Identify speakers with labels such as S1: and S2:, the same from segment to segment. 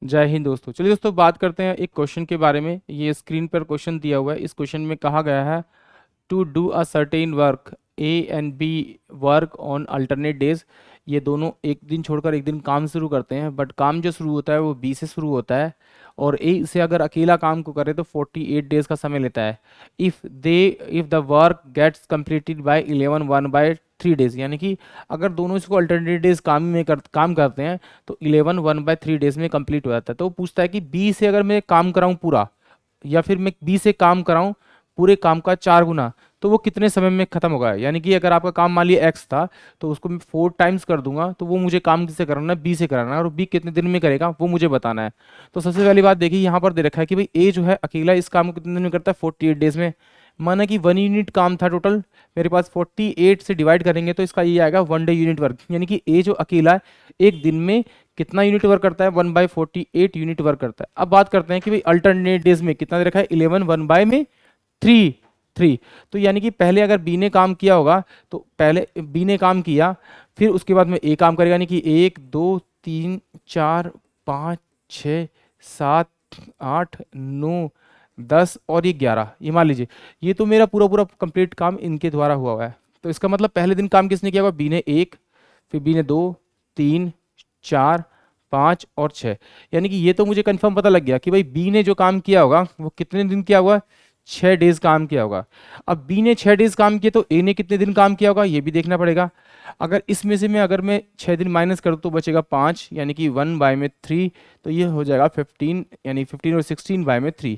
S1: जय हिंद दोस्तों। चलिए दोस्तों, बात करते हैं एक क्वेश्चन के बारे में। ये स्क्रीन पर क्वेश्चन दिया हुआ है। इस क्वेश्चन में कहा गया है to do a certain work, A and B work on alternate days. ये दोनों एक दिन छोड़कर एक दिन काम शुरू करते हैं, बट काम जो शुरू होता है वो बी से शुरू होता है। और ए से अगर अकेला काम को करे तो 48 डेज का समय लेता है। If the work gets completed by 11 1/3 days, यानी कि अगर दोनों इसको अल्टरनेट डेज काम करते हैं तो 11 1/3 डेज में कंप्लीट हो जाता है। तो वो पूछता है कि बी से अगर मैं काम कराऊं पूरा, या फिर मैं बी से काम कराऊं पूरे काम का 4 गुना, तो वो कितने समय में खत्म होगा। यानी कि अगर आपका काम मान लिया एक्स था, तो उसको मैं 4 टाइम्स कर दूंगा, तो वो मुझे काम किससे कराना है, बी से कराना है, और बी कितने दिन में करेगा वो मुझे बताना है। तो सबसे पहली बात देखिए, यहाँ पर दे रखा है कि भाई ए जो है अकेला इस काम को कितने दिन में करता है, 48 डेज में। माना कि 1 यूनिट काम था टोटल मेरे पास, 48 से डिवाइड करेंगे तो इसका ये आएगा 1 डे यूनिट वर्क। यानी कि ए जो अकेला है एक दिन में कितना यूनिट वर्क करता है, 1/48 यूनिट वर्क करता है। अब बात करते हैं कि भाई अल्टरनेट डेज में कितना दे रखा है, 11 1/3 3। तो यानी कि पहले अगर बी ने काम किया होगा, तो पहले बी ने काम किया, फिर उसके बाद में ए काम करेगा। यानी कि 1 2 3 4 5 6 7 8 9 10 और ये 11, ये मान लीजिए ये तो मेरा पूरा पूरा कंप्लीट काम इनके द्वारा हुआ हुआ है। तो इसका मतलब पहले दिन काम किसने किया होगा, बी ने 1, फिर बी ने 2 3 4 5 और 6। यानी कि ये तो मुझे कंफर्म पता लग गया कि भाई बी ने जो काम किया होगा वो कितने दिन किया होगा, 6 डेज काम किया होगा। अब बी ने 6 डेज काम किया तो ए ने कितने दिन काम किया होगा ये भी देखना पड़ेगा। अगर इसमें से मैं अगर मैं 6 दिन माइनस करूँ तो बचेगा 5, यानी कि 1/3। तो ये हो जाएगा 15, यानी 15 और 16/3।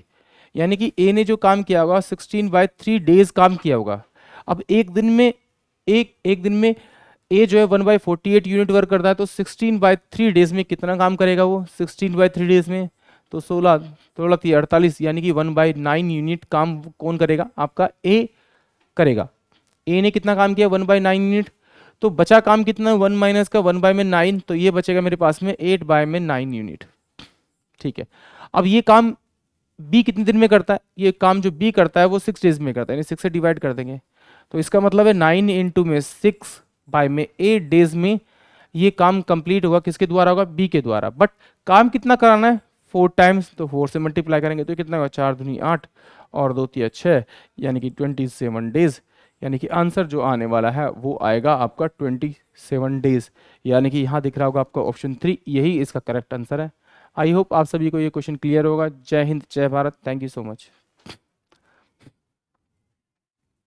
S1: यानी कि ए ने जो काम किया होगा 16/3 डेज काम किया होगा। अब एक दिन में एक एक दिन में ए जो है 1/48 यूनिट वर्क करता है, तो 16/3 डेज में कितना काम करेगा वो, 16/3 डेज में तो 16 16 48, यानी कि 1/9 यूनिट काम कौन करेगा, आपका ए करेगा। ए ने कितना काम किया, 1/9 यूनिट। तो बचा काम कितना, 1 माइनस का 1/9, तो ये बचेगा मेरे पास में 8/9 यूनिट। ठीक है। अब ये काम बी कितने दिन में करता है, ये काम जो बी करता है वो 6 डेज में करता है, यानी 6 से डिवाइड कर देंगे। तो इसका मतलब है 9 इंटू में 6/8 डेज में ये काम कंप्लीट होगा, किसके द्वारा होगा, बी के द्वारा। बट काम कितना कराना है, 4 टाइम्स, तो 4 से मल्टीप्लाई करेंगे तो कितना होगा, 4 दूनी 8 और 2 तिया 6, यानी कि 27 डेज। यानी कि आंसर जो आने वाला है वो आएगा आपका 27 डेज। यानी कि यहाँ दिख रहा होगा आपका ऑप्शन 3, यही इसका करेक्ट आंसर है। आई होप आप सभी को ये क्वेश्चन क्लियर होगा। जय हिंद, जय Bharat, thank you so much.